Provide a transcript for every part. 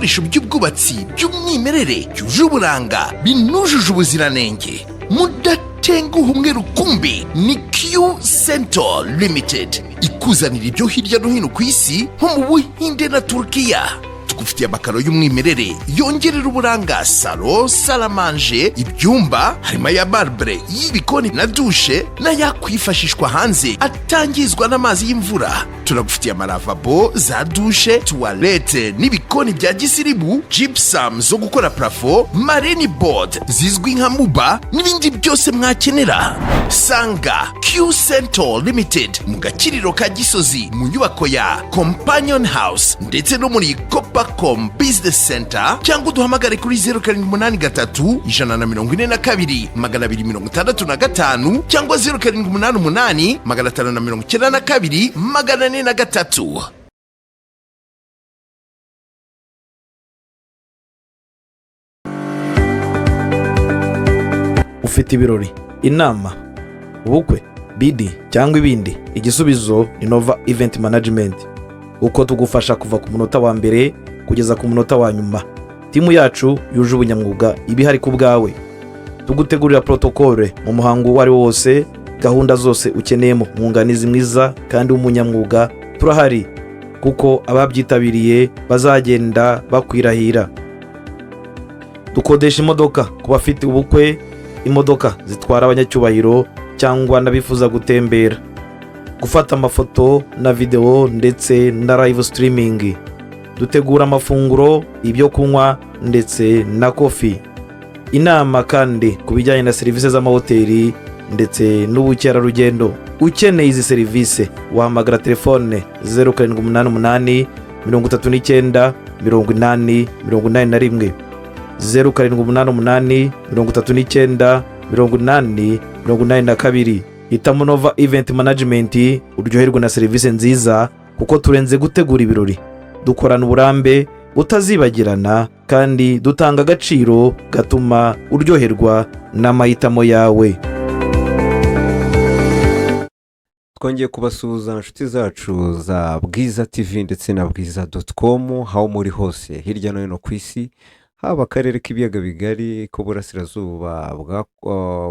ibikoresho by'ubwubatsi by'umwimerere byuje uburanga binujuje ubuziranenge. Mudatenguha umwe rukumbi ni Q Center Limited ikuzanira ibyo hirya no hino ku isi nko mu Buhinde na Turkiya. Tugufitiye amakaro y'umwimerere yongerera uburanga, salo, salamanje, ibyumba harimo ya marble y'ibikoni na dushe n'ayakwifashishwa hanze atangizwa n'amazi y'imvura. Tunagufitiye amaravabo, za dushe, toilette n'ibikoni bya gisiribu, gypsum zo gukora plafo, marine board zizwi nka muba n'ibindi byose mwakenera. Sanga Q Center Limited mu Gakiriro ka Gisozi mu nyubako ya Companion House ndetse no muri Copacom Business Center, cyangwa uduhamagare kuri 0783 142 265 cyangwa 0788 592 403. Ufite ibirori, inama, ubukwe, bidi cyangwa ibindi, igisubizo ni Nova Event Management. Uko tugufasha kuva ku munota wa mbere kugeza ku munota wa nyuma. Timu yacu yuje ubunyamwuga ibihari ku bwawe. Tugutegurira protokole mu muhango wari wose, gahunda zose ukeneyemo umwunganizi mwiza kandi w'umunyamwuga turahari, kuko ababyitabiriye bazagenda bakwirahira. Dukodesha imodoka ku bafite ubukwe, imodoka zitwara abanyacyubahiro cyangwa n'abifuza gutembera, gufata amafoto na video ndetse na live streaming. Dutegura amafunguro, ibyo kunywa ndetse na coffee. Inama kandi ku bijyanye na serivisi z'amahoteli ndetse n'ubukerarugendo. Ukeneye izi serivisi wahamagara telefone 0788 39 80 81 0788 39 80 82. Hitamo Nova Event Management uryoherwa na serivisi nziza, kuko turenze gutegura ibirori. Dukorana uburambe utazibagirana kandi dutanga agaciro gatuma uryoherwa n'amahitamo yawe. Twongeye kubasuhuza inshuti zacu za Bwiza TV ndetse na bwiza.com, aho muri hose hirya no hino ku isi, haba akarere k'ibiyaga bigari k'uburasirazuba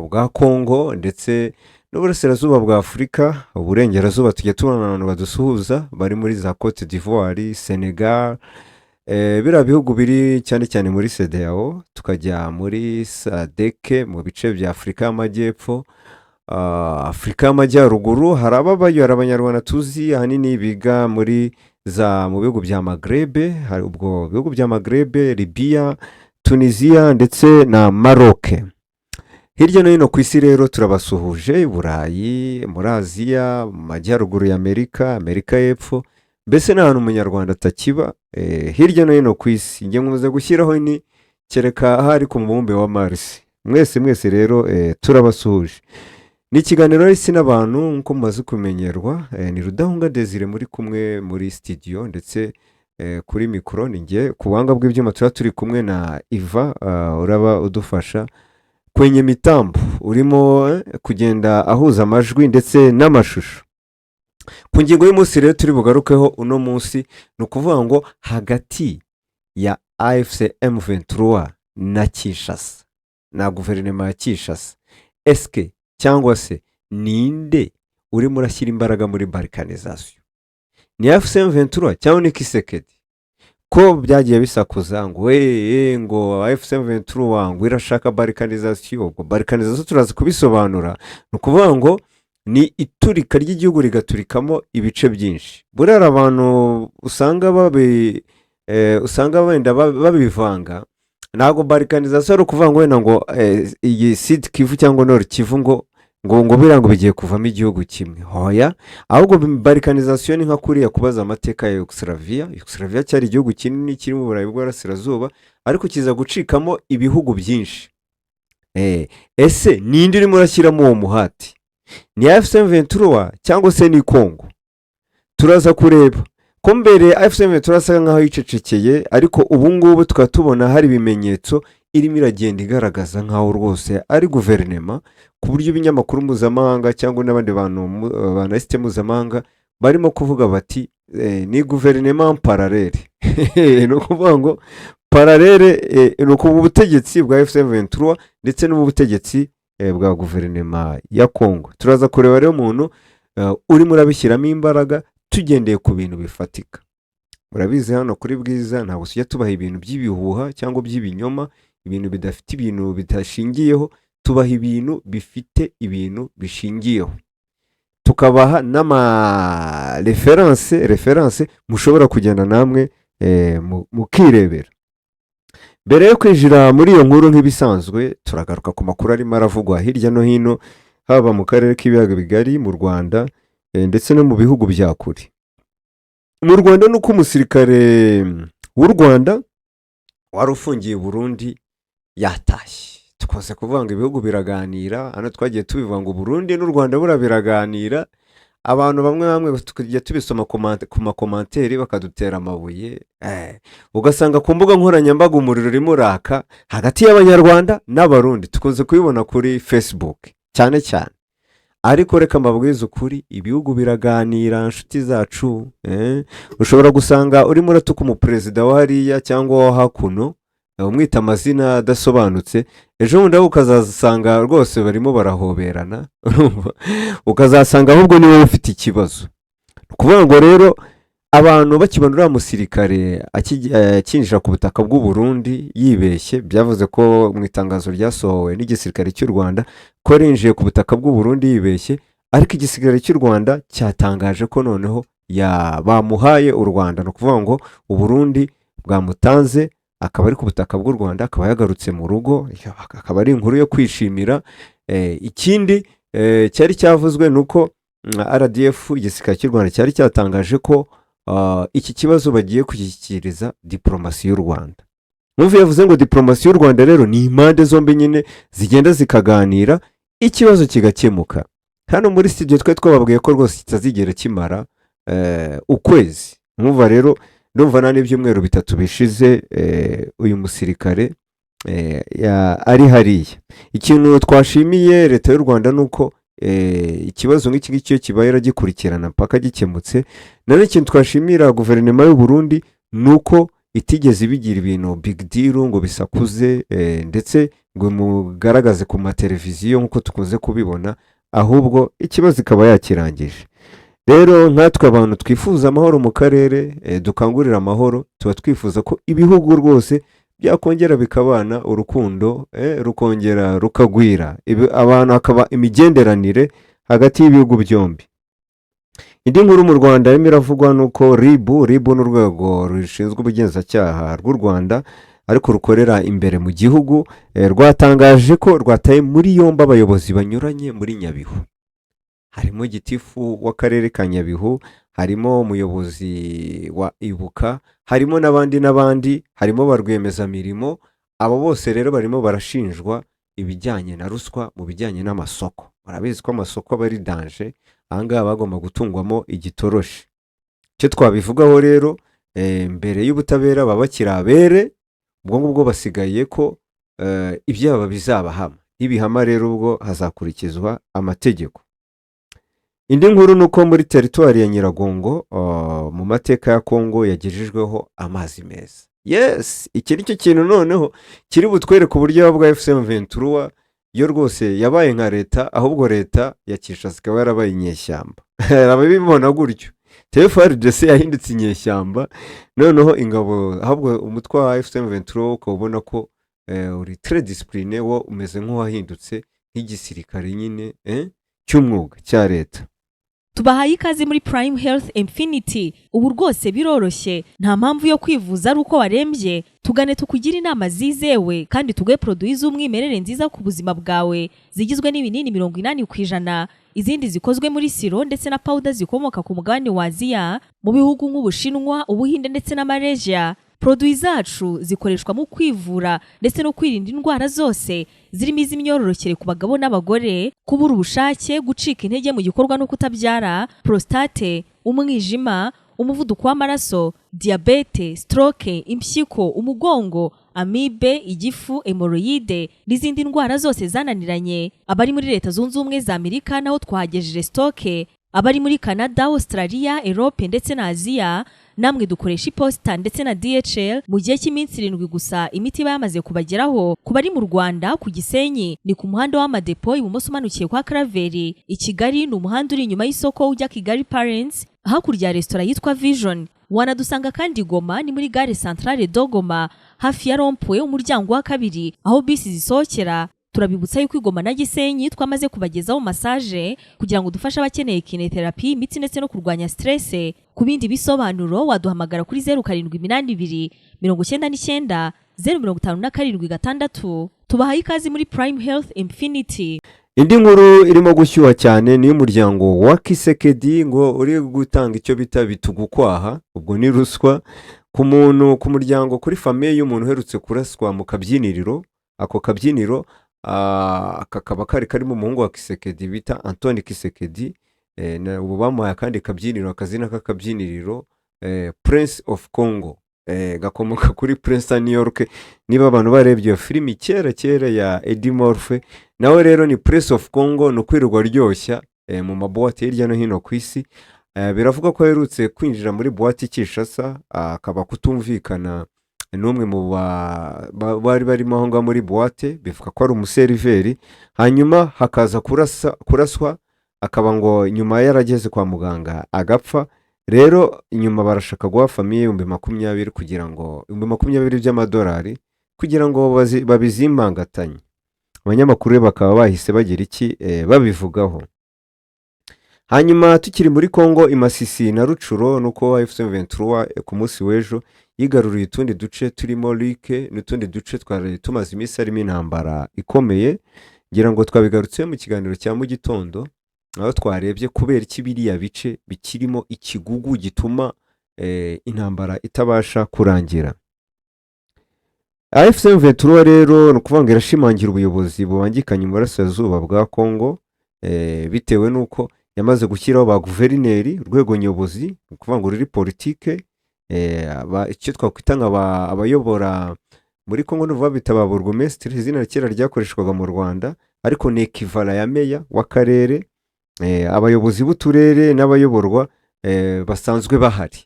bwa Kongo ndetse n'uburasirazuba bwa Afurika, uburengerazuba. Tujya tubona abantu badusuhuza bari muri za Cote d'Ivoire, Senegal, biriya bihugu biri cyane cyane muri CEDEAO, tukajya muri SADC mu bice bya Afurika y'Amajyepfo, Afurika y'Amajyaruguru. Hari ababayo, hari abanyarwanda tuzi ahanini biga mu bihugu bya Maghreb, hari ubwo bihugu bya Maghreb, Libya, Tunisia ndetse na Maroc. Hirya no hino ku isi rero turabasuhuje, Burayi, muri Aziya, mu majyaruguru ya Amerika y'Epfo, mbese n'ahantu umunyarwanda atakiba. Hirya no hino ku isi njye nkuze gushyiraho ni kereka hari ku mubumbe wa Mars. Mwese rero turabasuhuje. Ni ikiganiro isi n'abantu nko mumaze kumenyerwa. Ni Rudahunga Desire muri kumwe muri studio, ndetse kuri mikoro ni njye, ku buhanga bw'ibyuma turi kumwe na Iva, uraba udufasha kwenye mitambo, urimo kugenda ahuza amajwi ndetse n'amashusho. Ku ngingo y'umunsi rero turi bugarukeho uno munsi, ni ukuvuga ngo hagati ya AFC M23 na Kinshasa, na guverinoma ya Kinshasa, eske cyangwa se ninde urimo urashyira imbaraga muri balkanization? Ni AFC M23 cyangwa ni Kisekedi? Ko byagiye bisakuza ngo ngo AFC M23 ngo irashaka balkanization. Ubwo balkanization turazi kubisobanura, ni ukuvuga ngo ni iturika ry'igihugu rigaturikamo ibice byinshi. Burara abantu usanga wenda babivanga. Ntabwo balkanization ari ukuvuga ngo wenda ngo iyi Sud Kivu cyangwa Nord Kivu ngo birango bigiye kuvamo igihugu kimwe. Hoya, ahubwo balkanization ni nka kuriya kubaza amateka ya Yugoslavia. Yugoslavia cyari igihugu kinini kiri mu Burayi bw'Arasirazuba, ariko kiza gucikamo ibihugu byinshi. Ese ninde urimo urashyiramo uwo muhati? Ni AFC M23 cyangwa se ni Kongo? Turaza kureba ko mbere AFC M23 asa nkaho yicecekeye, ariko ubu ngubu tukatubona hari ibimenyetso irimo iragenda igaragaza nkaho rwose ari guverinoma, ku buryo ibinyamakuru mpuzamahanga cyangwa n'abandi bantu banasite mpuzamahanga barimo kuvuga bati ni guverinoma paralele ni ukuvuga ngo paralele ni ukuvuga ubutegetsi bwa F23 ndetse n'ubutegetsi bwa guverinoma ya Congo. Turaza kureba rero umuntu urimo urabishyiramo imbaraga tugendeye ku bintu bifatika. Murabizi hano kuri Bwiza ntabwo tujya tubaha ibintu by'ibihuha cyangwa by'ibinyoma, ibintu bidafite ibintu bitashingiyeho, tubaha ibintu bifite ibintu bishingiyeho, tukabaha n'ama reference mushobora kugenda namwe mukirebera. Mbere yo kwinjira muri iyo nkuru nk'ibisanzwe, turagaruka ku makuru arimo aravugwa hirya no hino, haba mu karere k'ibiyaga bigari, mu Rwanda ndetse no mu bihugu bya kure. Mu Rwanda nuko umusirikare w'u Rwanda wari ufungiye Burundi yatashye. Tukoze kuvuga ngo ibihugu biraganira, hano twagiye tubivuga ngo Burundi n'u Rwanda biraganira, abantu bamwe tukajya tubisoma ku makomanteri bakadutera amabuye, ugasanga ku mbuga nkoranyambaga umuriro urimo uraka hagati y'Abanyarwanda n'Abarundi. Tukunze kubibona kuri Facebook cyane cyane, ariko reka mbabwize ukuri, ibihugu biraganira nshuti zacu. Ushobora gusanga urimo uratuka umuperezida wa hariya cyangwa wa hakuno, umwita amazina adasobanutse, ejo bundi ukazasanga rwose barimo barahoberana, ukazasanga ahubwo ni wowe ufite ikibazo. Kuvuga ngo rero abantu bakibona uriya musirikare akinjira ku butaka bw'u Burundi yibeshye, byavuze ko mu itangazo ryasohowe n'igisirikare cy'u Rwanda ko rinjiye ku butaka bw'u Burundi yibeshye, ariko igisirikare cy'u Rwanda cyatangaje ko noneho bamuhaye u Rwanda. Ni ukuvuga ngo u Burundi bwamutanze, akaba ari ku butaka bw'u Rwanda, akaba yagarutse mu rugo, akaba ari inkuru yo kwishimira. Ikindi cyari cyavuzwe nuko RDF, igisirikare cy'u Rwanda, cyari cyatangaje ko iki kibazo bagiye kugishyikiriza diplomasi y'u Rwanda. Mwumva yavuze ngo diplomasi y'u Rwanda rero ni impande zombi nyine zigenda zikaganira, ikibazo kigakemuka. Hano muri studio twababwiye ko rwose kitazigera kimara ukwezi. Mwumva rero ndumva nta n'ibyumweru bitatu bishize uyu musirikare ari hariya. Ikintu twashimiye leta y'u Rwanda nuko ikibazo nk'iki ngiki kibaye yaragikurikirana mpaka gikemutse. None ikintu twashimira guverinoma y'u Burundi nuko itigeze bigira ibintu big deal ngo bisakuze ndetse ngo mugaragaze ku mateleviziyo nk'uko tukunze kubibona, ahubwo ikibazo ikaba yakirangije. Rero nkatwe abantu twifuza amahoro mu karere, dukangurira amahoro, tuba twifuza ko ibihugu rwose byakongera bikabana, urukundo rukongera rukagwira, abantu hakaba imigenderanire hagati y'ibihugu byombi. Indi nkuru mu Rwanda irimo iravugwa nuko RIB n'urwego rushinzwe ubugenzacyaha rw'u Rwanda ariko rukorera imbere mu gihugu, rwatangaje ko rwataye muri yombi abayobozi banyuranye muri Nyabihu. Harimo gitifu w'akarere ka Nyabihu, harimo umuyobozi wa Ibuka, harimo n'abandi, harimo barwiyemezamirimo. Abo bose rero barimo barashinjwa ibijyanye na ruswa mu bijyanye n'amasoko. Murabizi ko amasoko aba ari danje, ahangaha bagomba gutungwamo igitoroshi. Icyo twabivugaho rero, mbere y'ubutabera baba bakirabere, ubwo ngubwo basigaye ko ibyaba bizabahama. Ibihama rero ubwo hazakurikizwa amategeko. Indi nkuru nuko muri teritwari ya Nyiragongo mu mateka ya Kongo yagejejweho amazi meza. Yes, iki nicyo kintu noneho kiri butwereke uburyo bwa FCM23 yo rwose yabaye nka leta, ahubwo leta ya Kinshasa ikaba yarabaye inyeshyamba. Arabibona gutyo. TFRDC yahindutse inyeshyamba, noneho ingabo, ahubwo umutwe wa FCM23 ukabona ko uri très discipliné, wo umeze nk'uwahindutse nk'igisirikare nyine cy'umwuga cya leta. Tubahaye ikaze muri Prime Health Infinity. Ubu rwose biroroshye, nta mpamvu yo kwivuza ari uko warembye. Tugane tukugira inama zizewe kandi tuguhe produits z'umwimerere nziza ku buzima bwawe, zigizwe n'ibinini 80%, izindi zikozwe muri siro ndetse na powder zikomoka ku mugabane wa Aziya, mu bihugu nk'Ubushinwa, Ubuhinde ndetse na Malaysia. Produits zacu zikoreshwa mu kwivura ndetse no kwirinda indwara zose, zirimo iz'imyororokere ku bagabo n'abagore, kubura ubushake, gucika intege mu gikorwa no kutabyara, prostate, umwijima, umuvuduko w'amaraso, diabete, stroke, impyiko, umugongo, amibe, igifu, hemorrhoide n'izindi ndwara zose zananiranye. Abari muri Leta Zunze Ubumwe za Amerika naho twahagejeje stoke abari muri Canada, Australia, Europe ndetse na Aziya namwe dukoresha iposita ndetse na DHL mu gihe cy'iminsi 7 gusa imiti yamaze kubageraho. Ku bari mu Rwanda ku Gisenyi ni ku muhanda w'Amadepo ibumoso umanukiye kwa Karaveri. I Kigali ni umuhanda uri inyuma y'isoko ujya Kigali Parents hakurya ya restaurant yitwa Vision. Wanadusanga kandi Goma ni muri gare centrale Dogoma hafi ya Rompwe umuryango wa kabiri aho bisi zisohokera. Turabibutsa yuko Goma na Gisenyi twamaze kubagezaho massage kugira ngo dufashe abakeneye kinetherapy, imiti ndetse no kurwanya stress. Ku bindi bisobanuro waduhamagara kuri 0782 99 057 tubahaye ikazi muri Prime Health Infinity. Indi nkuru irimo gushyuha cyane ni umuryango wa Kisekedi ngo uri gutanga icyo bita bitugukwaha, ubwo ni ruswa ku muntu, ku muryango, kuri famille y'umuntu uherutse kuraswa mu kabyiniriro. Ako kabyiniro kakaba karimo umuhungu wa Kisekedi bita Antoine Kisekedi, ubu bamuhaye kandi kabyiniro, akazina k'akabyiniriro Prince of Congo, gakomoka kuri Prince New York. Niba abantu barebye iyo filimi kera ya Eddie Murphy, nawe rero ni Prince of Congo, no kwirirwa ryoshya mu mabuwate hirya no hino ku isi. Biravuga ko aherutse kwinjira muri buwate Kinshasa, akaba kutumvikana n'umwe mu bari barimo aho ngaho muri buwate, bivuga ko ari umuseriveri, hanyuma hakaza kuraswa, akaba ngo nyuma yarageze kwa muganga agapfa. Rero nyuma barashaka guha famiye 20,000 kugira ngo 20,000 by'amadolari kugira ngo babizimbangatanye. Abanyamakuru bakaba bahise bagira iki babivugaho. Hanyuma tukiri muri Kongo, Imasisi na Rucuro nuko F23 ku munsi w'ejo yigaruriye utundi duce turimo Like n'utundi duce twari tumaze iminsi arimo intambara ikomeye. Ngira ngo twabigarutse mu kiganiro cya mu gitondo, aho twarebye kubera iki biriya bice bikirimo ikigugu gituma intambara itabasha kurangira. F23 rero nukuvuga ngo irashimangira ubuyobozi bubangikanye mu burasirazuba bwa Kongo, bitewe nuko yamaze gushyiraho ba guverineri, urwego nyobozi, nukuvuga ngo ruri politike, icyo twakwita abayobora muri Kongo n'uvuga bita ba burgomestre, izina kera ryakoreshwaga mu Rwanda ariko ni equivalent ya meya w'akarere. Abayobozi b'uturere n'abayoborwa basanzwe bahari.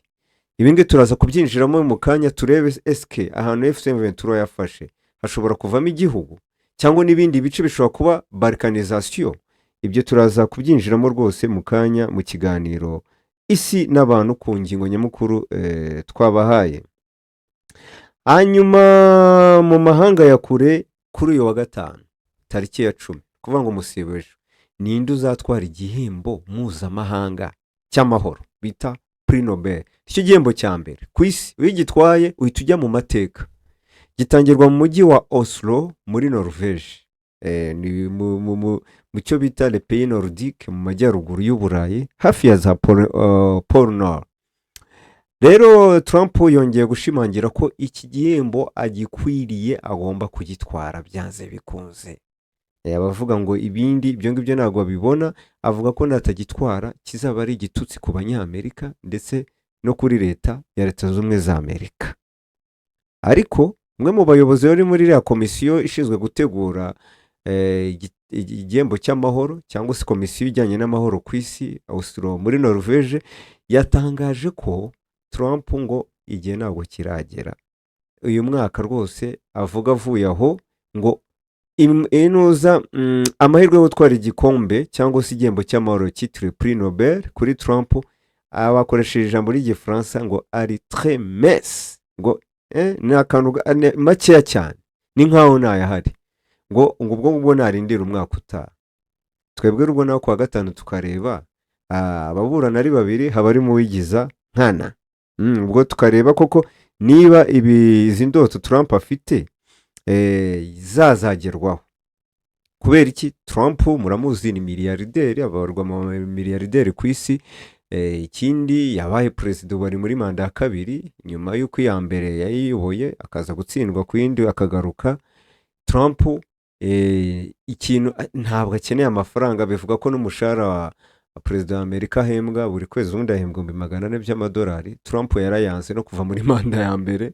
Ibingi turaza kubyinjiramo mu kanya turebe SK ahantu F23 yafashe hashobora kuvamo igihugu cyangwa n'ibindi bice bishobora kuba balkanisation. Ibyo turaza kubyinjiramo rwose mu kanya mu kiganiro isi n'abantu ku ngingo nyamukuru twabahaye. Hanyuma mu mahanga ya kure kuri uyu wa gatanu tariki ya 10 kuvuga ngo musibeje ninde uzatwara igihembo mpuzamahanga cy'amahoro bita Prix Nobel. Icyo gihembo cya mbere ku isi wigitwaye uhita ujya mu mateka. Gitangirwa mu mujyi wa Oslo muri Norvege, ni mu cyo bita le pays nordique mu majyaruguru y'Uburayi hafi ya za Pole Nord. Rero Trump yongeye gushimangira ko iki gihembo agikwiriye, agomba kugitwara byanze bikunze. Abavuga ngo ibindi ibyo ngibyo ntabwo babibona, avuga ko natagitwara kizaba ari igitutsi ku banyamerika ndetse no kuri leta ya Leta z'Ubumwe za Amerika. Ariko umwe mu bayobozi bari muri ya komisiyo ishinzwe gutegura igihembo cy'amahoro cyangwa se komisiyo ijyanye n'amahoro ku isi Oslo muri Norvege yatangaje ko Trump ngo igihe ntabwo kiragera uyu mwaka rwose, avuga avuye aho ngo inuza amahirwe yo gutwara igikombe cyangwa se igihembo cy'amahoro cyitiriwe Prix Nobel kuri Trump, abakoresheje ijambo ry'igifaransa ngo ari très mince, ngo ni akantu makeya cyane, ni nkaho ntayahari, ngo ubwo narindira umwaka utaha. Twebwe rubwo naho kwa gatanu tukareba ababurana ari babiri, haba ari mu wigiza nkana, ubwo tukareba koko niba izi ndoto Trump afite zazagerwaho. Kubera iki? Trump muramuzi ni miliyarderi, abarwa mu miliyarderi ku isi. Ikindi yabaye president bari muri manda ya kabiri, nyuma y'uko iya mbere yayiyoboye akaza gutsindwa ku yindi akagaruka. Trump ikintu ntabwo akeneye amafaranga, bivuga ko n'umushahara wa perezida wa Amerika ahembwa buri kwezi ubundi ahembwa $400 by'amadolari. Trump yarayanze no kuva muri manda ya mbere.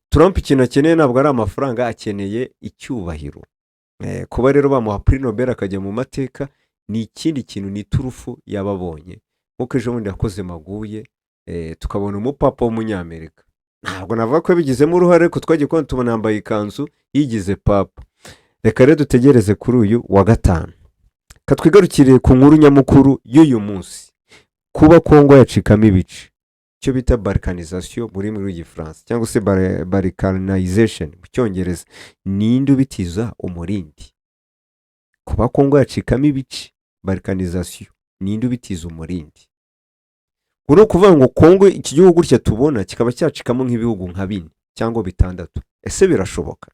Trump ikintu akeneye ntabwo ari amafaranga, akeneye icyubahiro. Kuba rero bamuha Prix Nobel akajya mu mateka ni ikindi kintu, ni turufu yababonye. nk'uko ejo bundi yakoze Maguye, tukabona umupapa w'umunyamerika, ntabwo navuga ko yabigizemo uruhare ariko twagiye kubona tubona yambaye ikanzu yigize papa. Reka rero dutegereze kuri uyu wa gatanu, katwigarukire ku nkuru nyamukuru y'uyu munsi, kuba Kongo yacikamo ibice, icyo bita balkanization muri rw'igifaransa cyangwa se balkanization mu cyongereza. Ninde ubitiza umurindi? Kuba Kongo yacikamo ibice, balkanization, ninde ubitiza umurindi? Uri kuvuga ngo Kongo, iki gihugu gutya tubona kikaba cyacikamo nk'ibihugu nka 4 cyangwa 6, ese birashoboka?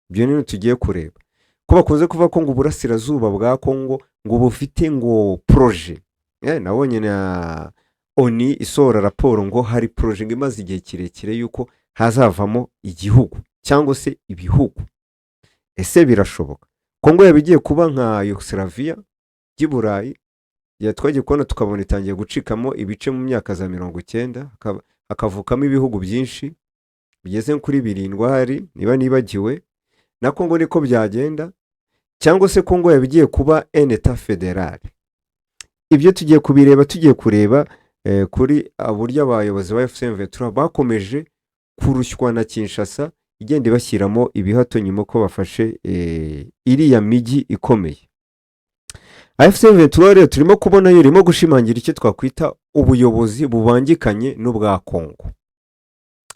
Ibyo ni tugiye kureba. Ko bakunze kuvuga ko ngo uburasirazuba bwa Kongo ngo bufite ngo projet, nabonye na ONU isohora raporo ngo hari projet ngo imaze igihe kirekire yuko hazavamo igihugu cyangwa se ibihugu. Ese birashoboka? Kongo yabigiye kuba nka Yugoslavia y'Iburayi, twagiye kubona tukabona itangiye gucikamo ibice mu myaka za 90, hakavukamo ibihugu byinshi bigeze kuri 7 hari niba nibagiwe. Na Kongo niko byagenda, cyangwa se Kongo yabigiye kuba un état fédéral. Ibyo tugiye kubireba, tugiye kureba kuri aburyo abayobozi ba FC23 bakomeje kurushywa na Kinshasa igenda ibashyiramo ibihato nyuma ko bafashe iriya migi ikomeye. FC23 rero turimo kubona yo irimo gushimangira icyo twakwita ubuyobozi bubangikanye n'ubwa Kongo.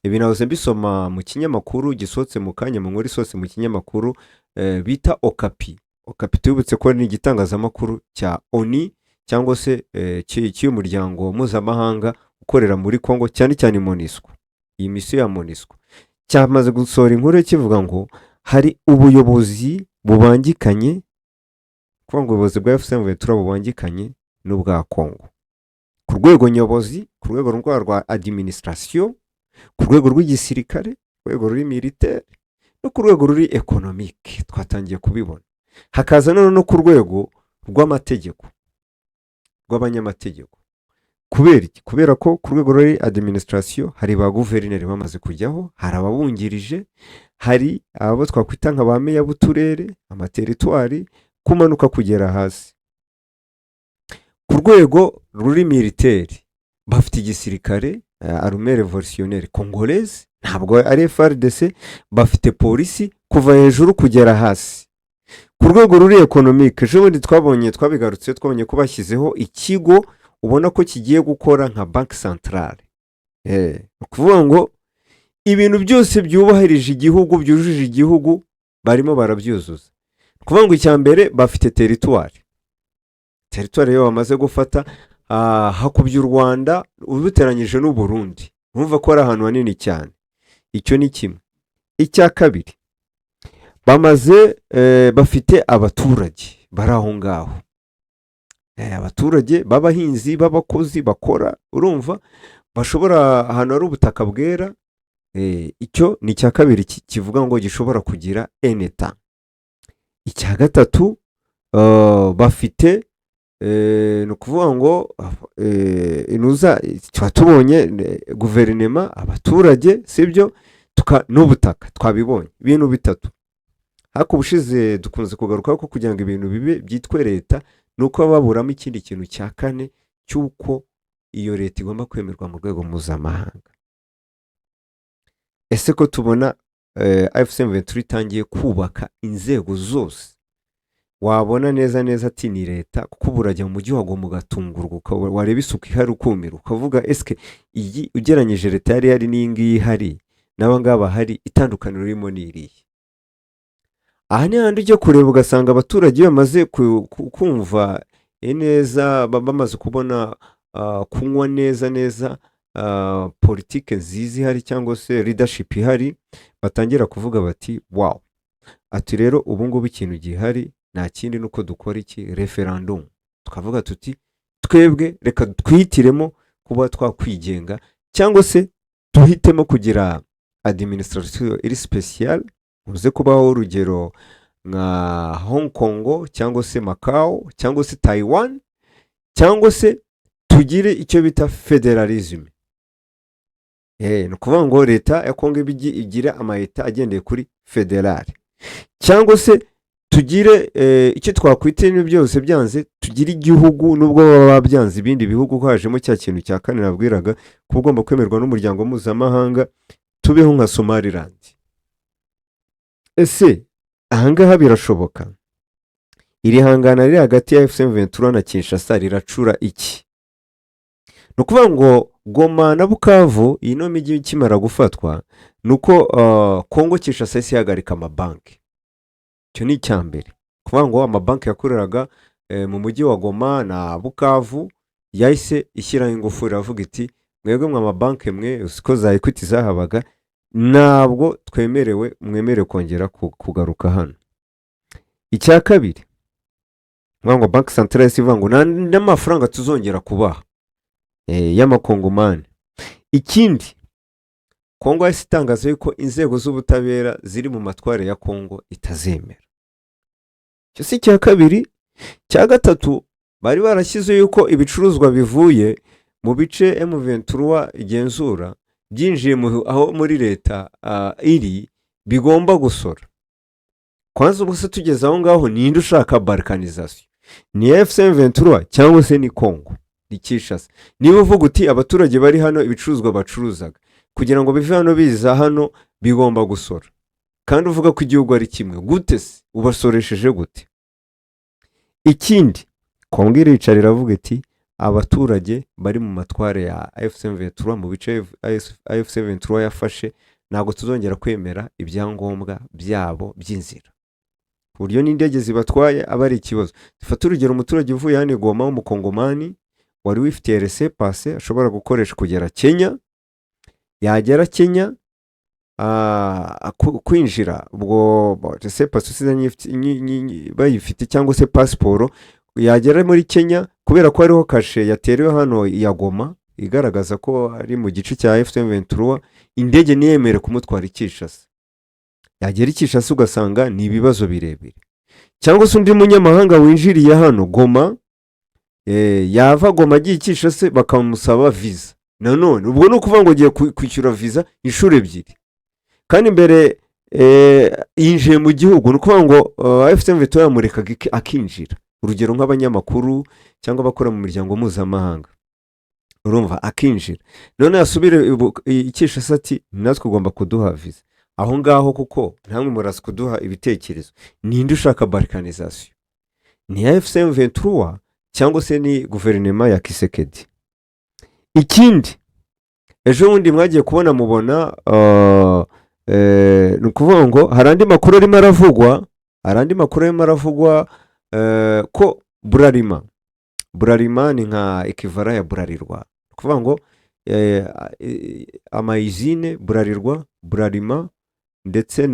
Ibi nahoze mbisoma mu kinyamakuru gisohotse mu kanya, mu nkuru isohotse mu kinyamakuru bita Okapi. Okapi tubutse ko ni igitangazamakuru cya ONU cyangwa se cy'umuryango mpuzamahanga ukorera muri Kongo, cyane cyane MONUSCO. Iyi misiyo ya MONUSCO cyamaze gusohora inkuru kivuga ngo hari ubuyobozi bubangikanye, kuvuga ngo ubuyobozi bwa FC23 bubangikanye n'ubwa Kongo ku rwego nyobozi, ku rwego rwa administration, ku rwego rw'igisirikare, ku rwego ruri militaire no ku rwego ruri economique. Twatangiye kubibona. Hakaza no ku rwego rw'amategeko, rw'abanyamategeko. Kubera ko ku rwego ruri administration hari ba guverineri bamaze kujyaho, hari ababungirije, hari abo twakwita nka ba meya b'uturere, amateritwari, kumanuka kugera hasi. Ku rwego ruri militaire bafite igisirikare, armée révolutionnaire congolaise, ntabwo ari FARDC, bafite polisi kuva hejuru kugera hasi. Ku rwego ruri economique, ejo bundi twabigarutse, twabonye ko bashyizeho ikigo ubona ko kigiye gukora nka banque centrale. Kuvuga ngo ibintu byose byubahirije igihugu, byujuje igihugu, barimo barabyuzuza. Kuvuga ngo icyambere bafite territoire yo bamaze gufata, hakubye u Rwanda ubuteranyije n'u Burundi, urumva ko ari ahantu hanini cyane. Icyo ni kimwe. Icya kabiri, bafite abaturage bari aho ngaho, abaturage b'abahinzi, b'abakozi bakora, urumva bashobora, ahantu hari ubutaka bwera. Icyo ni icya kabiri kivuga ngo gishobora kugira un état. Icya gatatu, bafite ni ukuvuga ngo inuza tubonye guverinema, abaturage, sibyo, n'ubutaka. Twabibonye ibintu bitatu. Hako ubushize dukunze kugaruka ko kugira ngo ibintu bibe byitwe leta nuko baburamo ikindi kintu cya kane cy'uko iyo leta igomba kwemerwa mu rwego mpuzamahanga. Ese ko tubona FC23 itangiye kubaka inzego zose, wabona neza ati ni leta, kuko burajya mu mujyi wagomba ugatungurwa, wareba isuku ihari ukumira, ukavuga eske iyi ugeranyije leta yari hari n'ingiyi ihari n'abangaba hari, itandukaniro ririmo n'iriye. Aha ni handi ujya kureba ugasanga abaturage bamaze kumva neza, bamaze kubona kunywa neza politike nziza ihari cyangwa se leadership ihari, batangira kuvuga bati wow, ati rero ubu ngubu ikintu gihari nta kindi nuko dukora iki, referendum. Tukavuga tuti twebwe reka twihitiremo kuba twakwigenga, cyangwa se duhitemo kugira administration iri special. Uze kubaho urugero nka Hong Kong cyangwa se Macau cyangwa se Taiwan, cyangwa se tugire icyo bita federalism. Ni ukuvuga ngo leta ya Kongo igira amayeta agendeye kuri federal, cyangwa se tugire icyo twakwita ibintu byose byanze, tugire igihugu nubwo baba babyanze ibindi bihugu ko hajemo cya kintu cya kane nabwiraga ko ugomba kwemerwa n'umuryango mpuzamahanga, tubeho nka Somaliland. Ese ahangaha birashoboka? Iri hangana riri hagati ya FM23 na Kinshasa riracura iki? Ni ukuvuga ngo Goma na Bukavu ino mijyi ikimara gufatwa nuko Kongo Kinshasa isihagarika amabanki. Icyo ni icyambere. Kuvuga ngo amabanki yakoreraga mu mujyi wa Goma na Bukavu yahise ishyiraho ingufu iravuga iti mwebwe mwa amabanki mwe usiko za Equity zahabaga ntabwo mwemerewe kongera kugaruka hano. Icya kabiri, kuvuga ngo banki centrale sivuga ngo n'amafaranga tuzongera kubaha y'amakongomani. Ikindi, Kongo yahise itangaza yuko inzego z'ubutabera ziri mu matware ya Kongo itazemera. Icyo si icya kabiri. Cya gatatu, bari barashyize yuko ibicuruzwa bivuye mu bice M23 igenzura byinjiye aho muri leta iri bigomba gusora. Kwanza ubwo se tugeze aho ngaho, ninde ushaka balkanization? Ni FM23 cyangwa se ni Kongo? Ni Kinshasa? Niba uvuga uti abaturage bari hano ibicuruzwa bacuruzaga kugira ngo bive hano biza hano bigomba gusora, kandi uvuga ko igihugu ari kimwe, gute se ubasoresheje gute? Ikindi, Kongo iricara iravuga iti abaturage bari mu matware ya FM23 mu bice FM23 yafashe ntabwo tuzongera kwemera ibyangombwa byabo by'inzira, ku buryo n'indege zibatwaye aba ari ikibazo. Dufata urugero, umuturage uvuye hano Goma w'umukongomani wari wifitiye laissez-passer ashobora gukoresha kugera Kenya, yagera Kenya kwinjira ubwo laissez-passer bayifite cyangwa se pasiporo, yagera muri Kenya kubera ko hariho kashe yaterewe hano ya Goma igaragaza ko ari mu gice cya FM23, indege niyemere kumutwara Kinshasa. Yagera Kinshasa ugasanga ni ibibazo birebire. Cyangwa se undi munyamahanga winjiriye hano Goma, yava Goma agiye Kinshasa bakamusaba visa. Nanone ubwo ni ukuvuga ngo ugiye kwishyura visa inshuro ebyiri, kandi mbere yinjiye mu gihugu. Ni ukuvuga ngo FM23 yamurekaga akinjira, urugero nk'abanyamakuru cyangwa abakora mu miryango mpuzamahanga, urumva akinjira, none yasubire Kinshasa ati natwe ugomba kuduha visa. Aho ngaho kuko ntamwe murazi kuduha ibitekerezo, ninde ushaka balkanization? Ni FM23 cyangwa se ni guverinoma ya Kisekedi? Ikindi, ejo bundi mwagiye kubona mubona ni ukuvuga ngo hari andi makuru arimo aravugwa ko Buralima ni nka ekivara ya Burarirwa. Ni ukuvuga ngo amayizine Buralima ndetse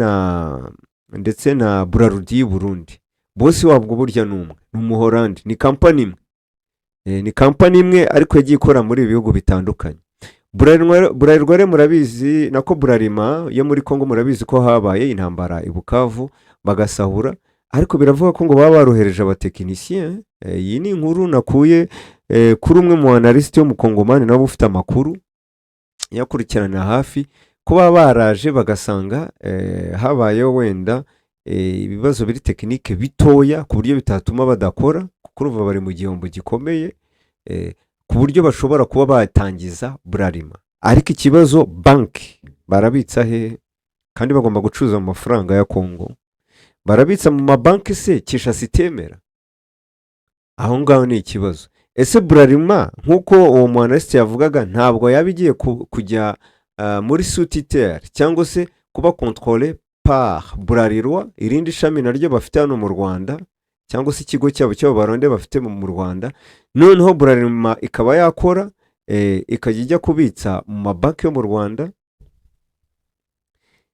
na Burarudi y'u Burundi, bose wabwo burya n'umwe, ni umuholandi, ni kampani imwe ariko yagiye ikora muri ibihugu bitandukanye. Burarirwa re murabizi, nako Buralima yo muri Kongo murabizi ko habaye intambara i Bukavu bagasahura, ariko biravuga ko ngo baba barohereje abatekinisien. Iyi ni inkuru nakuye kuri umwe mu analyst yo mu Kongomani nabo ufite amakuru yakurikirana hafi, ko baba baraje bagasanga habayeho wenda ibibazo biri tekinike bitoya ku buryo bitatuma badakora, kuko uruva bari mu gihombo gikomeye, ku buryo bashobora kuba batangiza Buralima. Ariko ikibazo, banki barabitsa he? Kandi bagomba gucuruza mu mafaranga ya Kongo, barabitsa mu mabanki se Kinshasa itemera? Aho ngaho ni ikibazo. Ese Buralima nk'uko uwo mwanaliste yavugaga ntabwo yabigiye kujya muri sous-titre cyangwa se kuba contrôlé par Burarirwa, irindi shami naryo bafite hano mu Rwanda, cyangwa se ikigo cyabo baronde bafite mu Rwanda, noneho Buralima ikaba yakora ikajya ijya kubitsa mu mabanki yo mu Rwanda.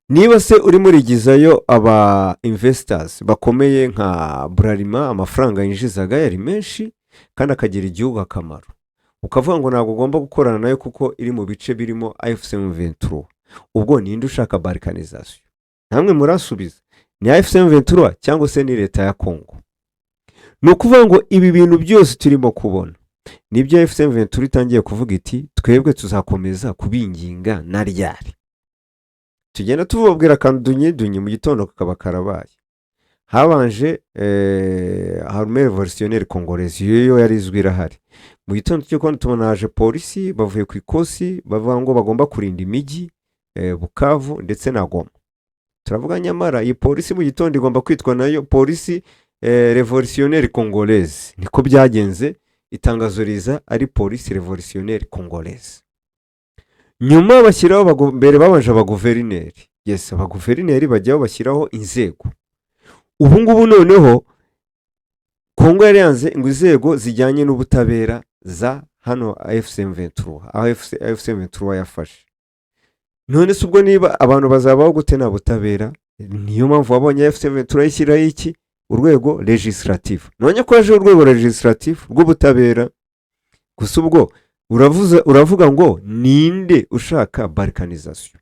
Niba se uri murigizayo aba investors bakomeye nka Buralima, amafaranga yinjizaga yari menshi kandi akagira igihugu akamaro, ukavuga ngo ntabwo ugomba gukorana nayo kuko iri mu bice birimo FM23, ubwo ninde ushaka balkanization? Namwe murasubiza, ni FM23 cyangwa se ni leta ya Kongo? Ni ukuvuga ngo ibi bintu byose turimo kubona nibyo FM23 itangiye kuvuga iti twebwe tuzakomeza kubinginga na ryari. Tugenda tubabwira kandi dunye mu gitondo kakaba karabaye, habanje armée révolutionnaire congolaise, yo yari izwi irahari. Mu gitondo cyo kubona tubona haje polisi bavuye ku ikosi bavuga ngo bagomba kurinda imijyi Bukavu ndetse na Goma. Turavuga nyamara iyi polisi mu gitondo igomba kwitwa nayo polisi révolutionnaire congolaise. Niko byagenze, itangazo riza ari polisi révolutionnaire congolaise. Nyuma bashyiraho mbere babanje abaguverineri. Yes, abaguverineri bajyaho bashyiraho inzego. Ubu ngubu noneho Kongo yari yanze ngo inzego zijyanye n'ubutabera za hano AFC/M23, aho AFC/M23 yafashe. None se ubwo niba abantu bazabaho gute nta butabera? Niyo mpamvu wabonye AFC/M23 yishyiraho iki? Urwego legislative. None ko aje urwego legislative rw'ubutabera, gusa ubwo uravuga ngo ninde ushaka balkanisation?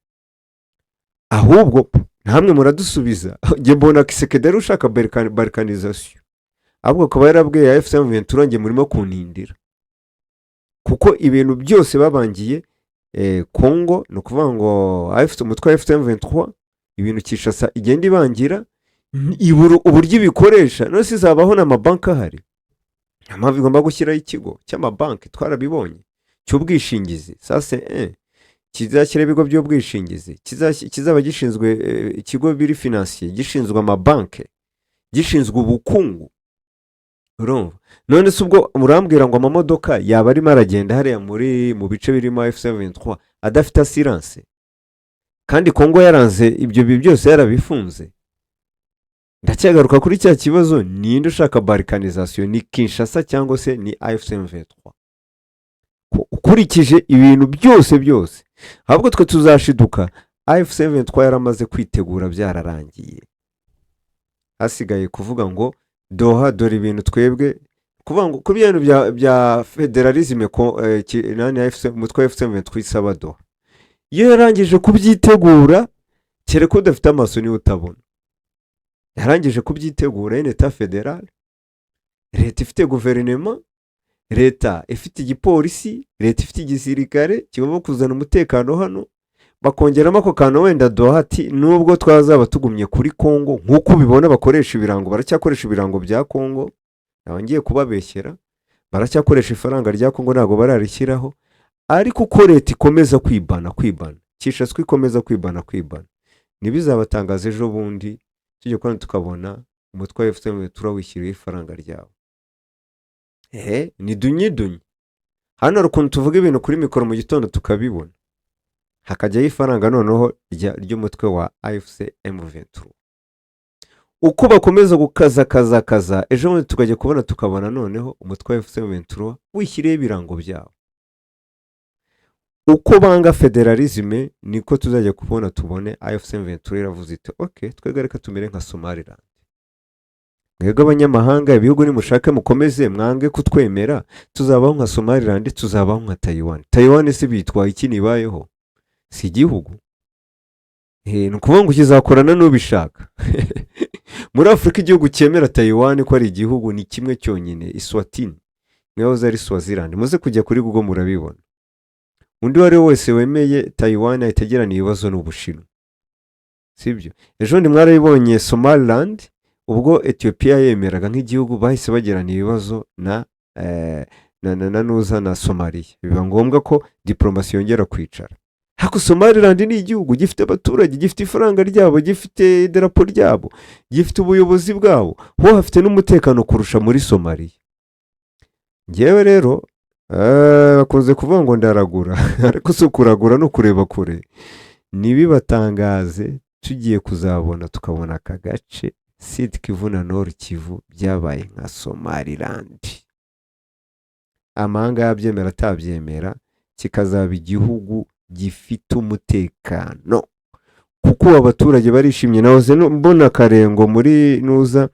Ahubwo namwe muradusubiza, nge mbona Kisekedi ushaka balkanisation. Ahubwo kuba yarabwiye AFC/M23 nge murimo kunindira, kuko ibintu byose babangiye Kongo, no kuvuga ngo umutwe wa AFC/M23 ibintu Kinshasa igenda ibangira uburyo ibikoresha. None se zabaho n'amabanki ahari? Amavi igomba gushyiraho ikigo cy'amabanki, twarabibonye, cy'ubwishingizi. Sasa kizashyira ibigo by'ubwishingizi, kizaba gishinzwe ikigo biri financier, gishinzwe amabanki, gishinzwe ubukungu. Urumva? None se ubwo murambwira ngo amamodoka yaba arimo aragenda hariya mu bice birimo AFC/M23 adafite assurance? Kandi Kongo yaranze ibyo byose yarabifunze. Ndacyagaruka kuri cya kibazo, ninde ushaka balkanisation? Ni Kinshasa cyangwa se ni AFC/M23? Ukurikije ibintu byose ahubwo twe tuzashiduka AFC/M23 yaramaze kwitegura, byararangiye. Hasigaye kuvuga ngo Doha dore ibintu twebwe kuvuga ngo ku bintu bya federalisme nani umutwe wa AFC/M23 isaba Doha. Iyo yarangije kubyitegura, kereko udafite amaso niwe utabona. Yarangije kubyitegura leta federale, leta ifite guverinoma, leta ifite igipolisi, leta ifite igisirikare kigomba kuzana umutekano hano, bakongeramo ako kantu wenda Doha ati nubwo twazaba tugumye kuri Kongo nk'uko ubibona bakoresha ibirango, baracyakoresha ibirango bya Kongo, nabangiye kubabeshyera, baracyakoresha ifaranga rya Kongo, ntago bararishyiraho. Ariko uko leta ikomeza kwibana, Kinshasa ikomeza kwibana, ntibizabatangaza ejo bundi tujye kubona tukabona umutwe wa AFC/M23 wishyiriye ifaranga ryawo. Ni dunyi. Hano rukuntu tuvuga ibintu kuri mikoro mu gitondo tukabibona, hakajyaho ifaranga noneho ry'umutwe wa AFC/M23. Uko bakomeza gukaza, ejo bundi tukajya kubona tukabona noneho umutwe wa AFC/M23 wishyiriye ibirango byawo. Uko banga federalisme niko tuzajya kubona tubone AFC/M23 iravuze iti okay, twebwe reka tumere nka Somaliland. Mwebwe abanyamahanga ibihugu nimushake mukomeze mwange kutwemera, tuzabaho nka Somaliland, tuzabaho nka Taiwan. Taiwan se bitwaye iki nibayeho? Si igihugu. Nukuvuga ngo kizakorana n'ubishaka. Muri Afrika igihugu cyemera Taiwan ko ari igihugu ni kimwe cyonyine, Eswatini. Mwahoze ari Swaziland. Muze kujya kuri Google murabibona. Undi wari wese wemeye Taiwan ahitagerana ibibazo n'Ubushinwa. Sibyo? Ejo ndi mwarabibonye Somaliland, ubwo Ethiopia yemeraga nk'igihugu bahise bagirana ibibazo na nuza na Somalia. Biba ngombwa ko diplomasi yongera kwicara. Hako Somaliland ni igihugu gifite abaturage, gifite ifaranga ryabo, gifite idarapo ryabo, gifite ubuyobozi bwabo, ho hafite n'umutekano kurusha muri Somalia. Ngewe rero bakunze kuvuga ngo ndaragura, ariko si kuragura no kureba kure. Nibibatangaze tugiye kuzabona tukabona aka gace Sud Kivu na Nord Kivu byabaye nka Somaliland. Amahanga yabyemera atabyemera, kikazaba igihugu gifite umutekano, kuko abaturage barishimye. Nahoze mbona Karengo muri nuza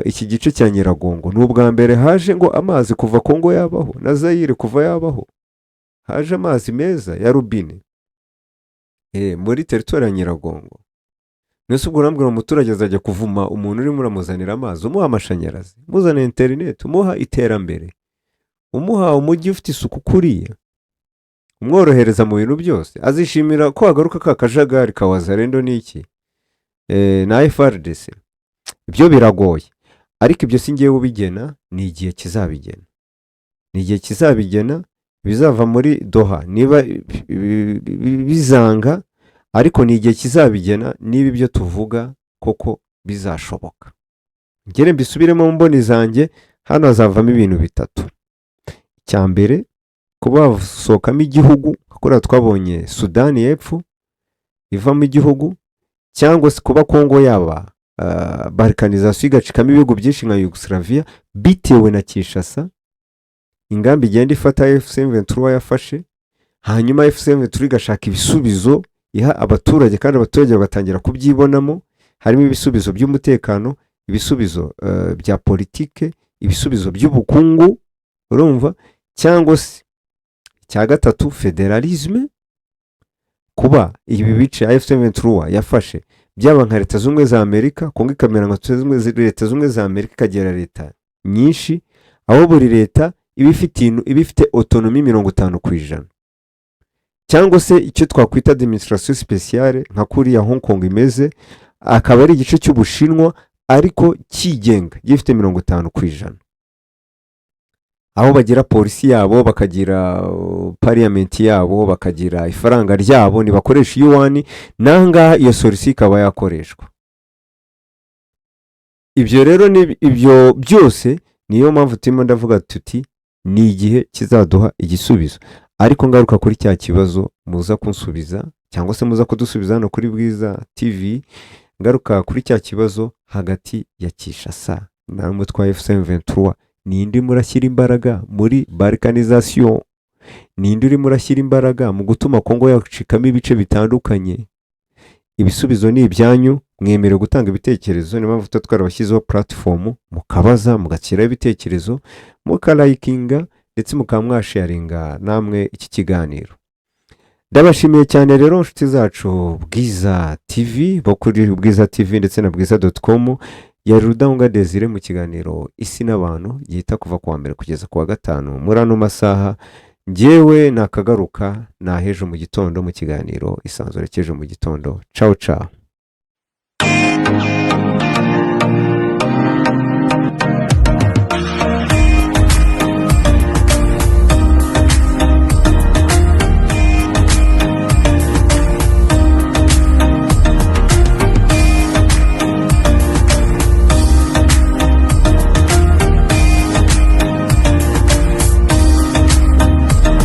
iki gice cya Nyiragongo, n'ubwa mbere haje ngo amazi kuva Kongo yabaho na Zaire kuva yabaho, haje amazi meza ya rubine muri territoire ya Nyiragongo. Nese ubwo urambwira umuturage azajya kuvuma umuntu urimo uramuzanira amazi, umuha amashanyarazi, muzana internet, umuha iterambere, umuha umujyi ufite isuku kuriya, umworohereza mu bintu byose, azishimira ko hagaruka ka kajagari ka Wazalendo n'iki na FARDC. ibyo biragoye, ariko ibyo si ngewe ubigena, ni igihe kizabigena, ni igihe kizabigena, bizava muri Doha niba bizanga, ariko ni igihe kizabigena niba ibyo tuvuga koko bizashoboka. Ngere mbisubiremo mu mboni zanjye, hano hazavamo ibintu bitatu. Icya mbere, kuba basohokamo igihugu, kuriya twabonye Sudani y'Epfo ivamo igihugu, cyangwa se kuba Kongo yaba balkanizasiyo igacikamo ibihugu byinshi nka Yugoslavia, bitewe na Kinshasa ingamba igenda ifata FC23 yafashe, hanyuma FC23 igashaka ibisubizo iha abaturage, kandi abaturage bagatangira kubyibonamo, harimo ibisubizo by'umutekano, ibisubizo bya politike, ibisubizo by'ubukungu, urumva, cyangwa se cya gatatu federalisme, kuba ibi bice FC23 yafashe byaba nka Leta z'Ubumwe za Amerika, Kongo ikamera nka Leta z'Ubumwe za Amerika, ikagira leta nyinshi, aho buri leta iba ifite autonomy 50%, cyangwa se icyo twakwita administration spéciale nka kuriya Hong Kong imeze, akaba ari igice cy'Ubushinwa ariko kigenga gifite 50%, aho bagira polisi yabo, bakagira parliament yabo, bakagira ifaranga ryabo, nibakoresha yuan, nanga iyo solution ikaba yakoreshwa. Ibyo rero ibyo byose niyo mpamvu turimo ndavuga tuti ni igihe kizaduha igisubizo, ariko ngaruka kuri cya kibazo muza kunsubiza, cyangwa se muza kudusubiza hano kuri Bwiza TV, ngaruka kuri cya kibazo hagati ya Kinshasa na mutwa FC23. Ninde murashyira imbaraga muri balkanization? Ninde uri murashyira imbaraga mu gutuma Kongo yacikamo ibice bitandukanye? Ibisubizo ni ibyanyu, mwemere gutanga ibitekerezo, niyo mpamvu twarabashyizeho platform, mukabaza, mugakira ibitekerezo, mukalayikinga, ndetse mukamwasharinga namwe iki kiganiro. Ndabashimiye cyane rero nshuti zacu Bwiza TV, bakuri Bwiza TV ndetse na bwiza.com. Yari Rudahunga Desire mu kiganiro Isi n'Abantu, gihita kuva kuwa mbere kugeza kuwa gatanu muri ano masaha. Njyewe nakagaruka nahejo mu gitondo mu kiganiro Isanzure cy'ejo mu gitondo. Ciao ciao.